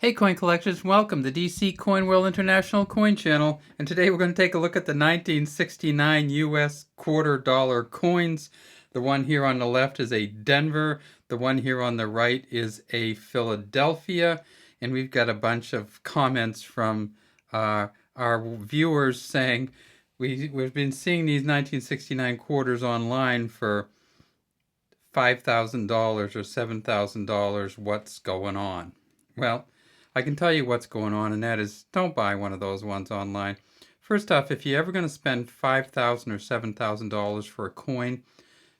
Hey coin collectors, welcome to DC Coin World International Coin Channel, and today we're going to take a look at the 1969 US quarter dollar coins. The one here on the left is a Denver, the one here on the right is a Philadelphia, and we've got a bunch of comments from our viewers saying we've been seeing these 1969 quarters online for $5,000 or $7,000. What's going on? Well, I can tell you what's going on, and that is don't buy one of those ones online. First off, if you're ever going to spend $5,000 or $7,000 for a coin,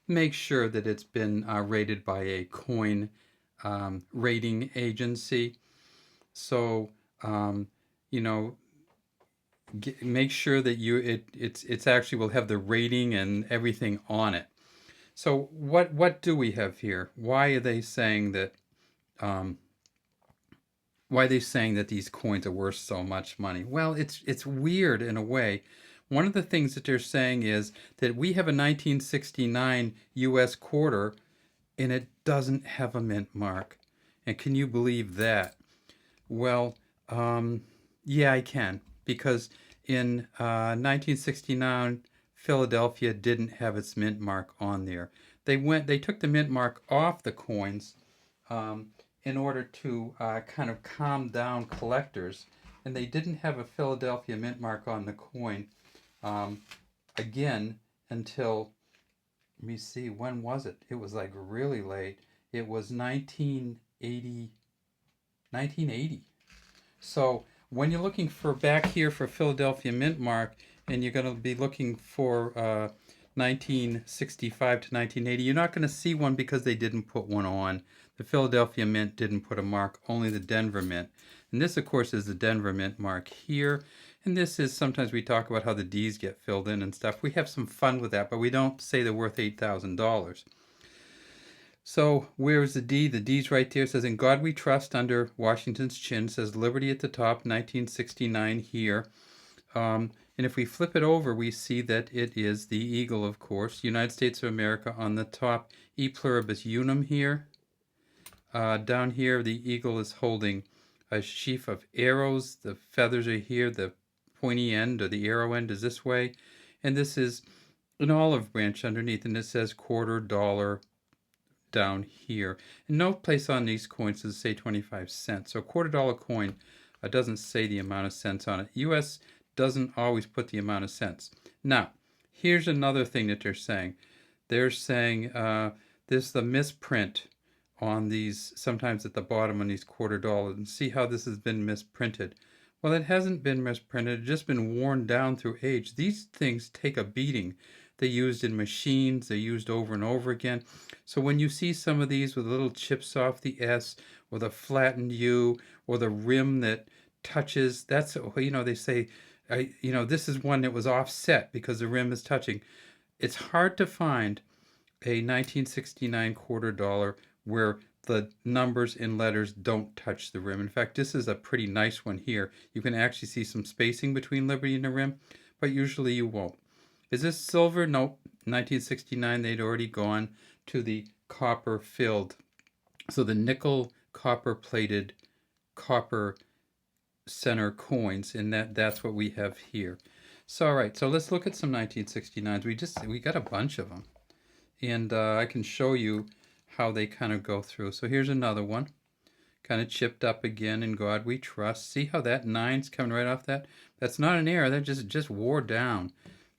make sure that it's been rated by a coin rating agency. So, you know, make sure that it's actually will have the rating and everything on it. So what do we have here? Why are they saying that um, why are they saying that these coins are worth so much money? Well, it's weird in a way. One of the things that they're saying is that we have a 1969 US quarter and it doesn't have a mint mark. And can you believe that? Well, yeah, I can, because in 1969, Philadelphia didn't have its mint mark on there. They took the mint mark off the coins um, in order to kind of calm down collectors, and they didn't have a Philadelphia mint mark on the coin um, again until, let me see, when was it? It was like really late. It was 1980. 1980. So when you're looking for back here for Philadelphia Mint Mark, and you're going to be looking for 1965 to 1980, you're not going to see one because they didn't put one on. The Philadelphia Mint didn't put a mark, only the Denver Mint. And this, of course, is the Denver Mint mark here. And this is, sometimes we talk about how the D's get filled in and stuff. We have some fun with that, but we don't say they're worth $8,000. So where's the D? The D's right there. It says, "In God We Trust," under Washington's chin. It says Liberty at the top, 1969 here. And if we flip it over, we see that it is the eagle, of course. United States of America on the top. E pluribus unum here. Down here, the eagle is holding a sheaf of arrows. The feathers are here. The pointy end, or the arrow end, is this way. And this is an olive branch underneath. And it says quarter dollar down here. And no place on these coins does it say 25 cents. So a quarter dollar coin doesn't say the amount of cents on it. US doesn't always put the amount of cents. Now, here's another thing that they're saying. They're saying there's the misprint on these, sometimes at the bottom on these quarter dollars. And see how this has been misprinted. Well, it hasn't been misprinted. It's just been worn down through age. These things take a beating. They're used in machines. They're used over and over again. So when you see some of these with little chips off the S, or the flattened U, or the rim that touches, that's, they say, this is one that was offset because the rim is touching. It's hard to find a 1969 quarter dollar where the numbers and letters don't touch the rim. In fact, this is a pretty nice one here. You can actually see some spacing between Liberty and the rim, but usually you won't. Is this silver? Nope. 1969, they'd already gone to the copper filled. So the nickel copper plated copper center coins, and that's what we have here. So all right, so let's look at some 1969s. We got a bunch of them, and I can show you how they kind of go through. So here's another one, kind of chipped up again. In God We Trust. See how that nine's coming right off that? That's not an error. That just wore down.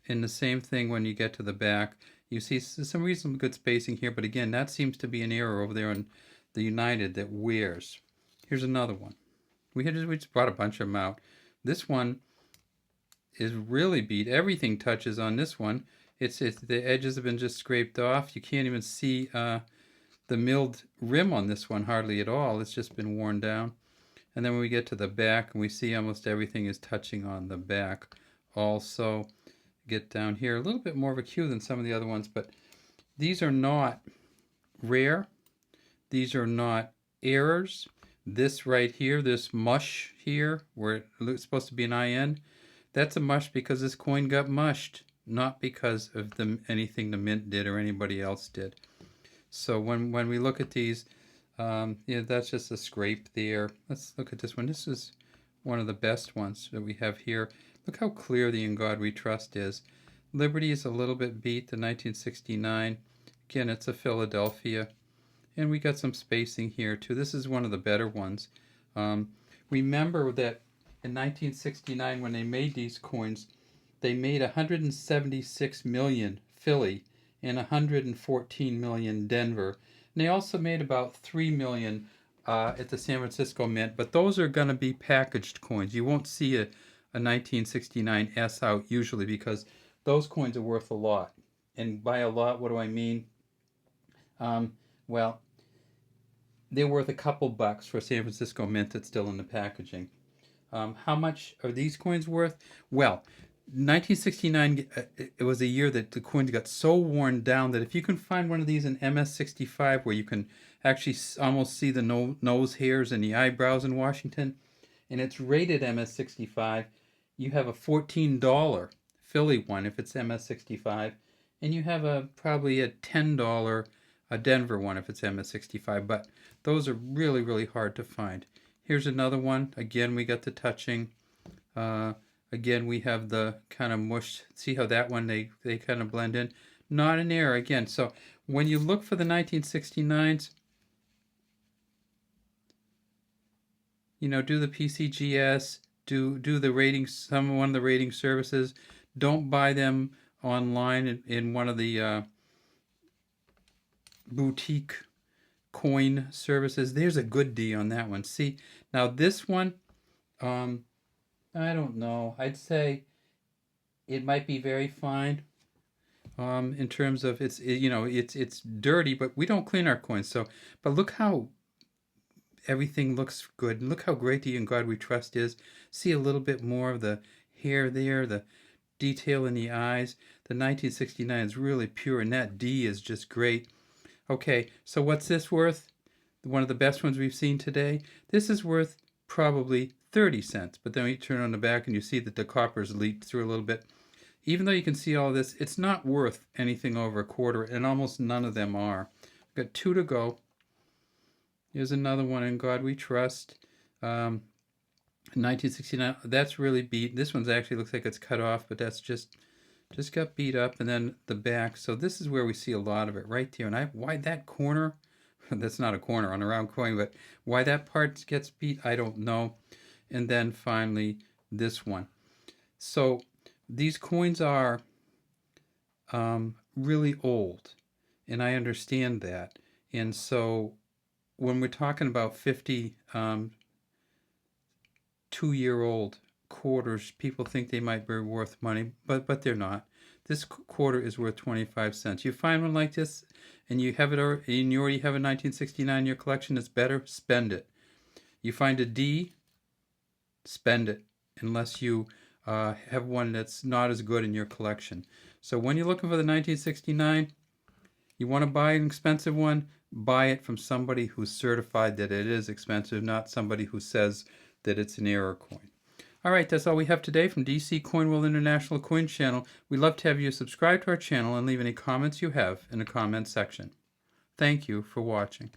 And the same thing when you get to the back. You see some reasonably good spacing here, but again, that seems to be an error over there on the United that wears. Here's another one. We just brought a bunch of them out. This one is really beat. Everything touches on this one. It's the edges have been just scraped off. You can't even see the milled rim on this one hardly at all. It's just been worn down. And then when we get to the back, and we see almost everything is touching on the back also. Get down here, a little bit more of a Q than some of the other ones, but these are not rare. These are not errors. This right here, this mush here, where it's supposed to be an IN, that's a mush because this coin got mushed, not because of anything the mint did or anybody else did. So when we look at these, Yeah, that's just a scrape there. Let's look at this one. This is one of the best ones that we have here. Look how clear the In God We Trust is. Liberty is a little bit beat, the 1969. Again, it's a Philadelphia. And we got some spacing here too. This is one of the better ones. Um, Remember that in 1969 when they made these coins, they made 176 million Philly and 114 million Denver. And they also made about 3 million at the San Francisco Mint, but those are going to be packaged coins. You won't see a 1969 S out usually because those coins are worth a lot. And by a lot, what do I mean? Um, well, they're worth a couple bucks for a San Francisco Mint that's still in the packaging. How much are these coins worth? Well, 1969, it was a year that the coins got so worn down that if you can find one of these in MS-65 where you can actually almost see the nose hairs and the eyebrows in Washington, and it's rated MS-65, you have a $14 Philly one if it's MS-65, and you have probably a $10 a Denver one if it's MS-65, but those are really, really hard to find. Here's another one. Again, we got the touching. Again, we have the kind of mushed. See how that one, they kind of blend in? Not an error again. So when you look for the 1969s, do the PCGS, do the ratings, one of the rating services. Don't buy them online in one of the boutique coin services. There's a good D on that one. See, now this one, I don't know. I'd say it might be very fine. In terms of it's dirty, but we don't clean our coins. So, but look how everything looks good. And look how great the In God We Trust is. See a little bit more of the hair there, the detail in the eyes. The 1969 is really pure, and that D is just great. Okay, so what's this worth? One of the best ones we've seen today. This is worth probably 30 cents. But then you turn on the back and you see that the copper's leaked through a little bit. Even though you can see all this, it's not worth anything over a quarter, and almost none of them are. We've got 2 to go. Here's another one, In God We Trust. 1969, that's really beat. This one's actually looks like it's cut off, but that's just got beat up. And then the back. So this is where we see a lot of it right there. And why that corner, that's not a corner on a round coin, but why that part gets beat, I don't know. And then finally this one. So these coins are really old, and I understand that. And so when we're talking about 50 2-year-old quarters, people think they might be worth money, but they're not. This quarter is worth 25 cents. You find one like this, and you have it, and you already have a 1969 in your collection. It's better, spend it. You find a D, spend it, unless you have one that's not as good in your collection. So when you're looking for the 1969, you want to buy an expensive one, buy it from somebody who's certified that it is expensive, not somebody who says that it's an error coin. All right, that's all we have today from DC Coin World International Coin Channel. We'd love to have you subscribe to our channel and leave any comments you have in the comment section. Thank you for watching.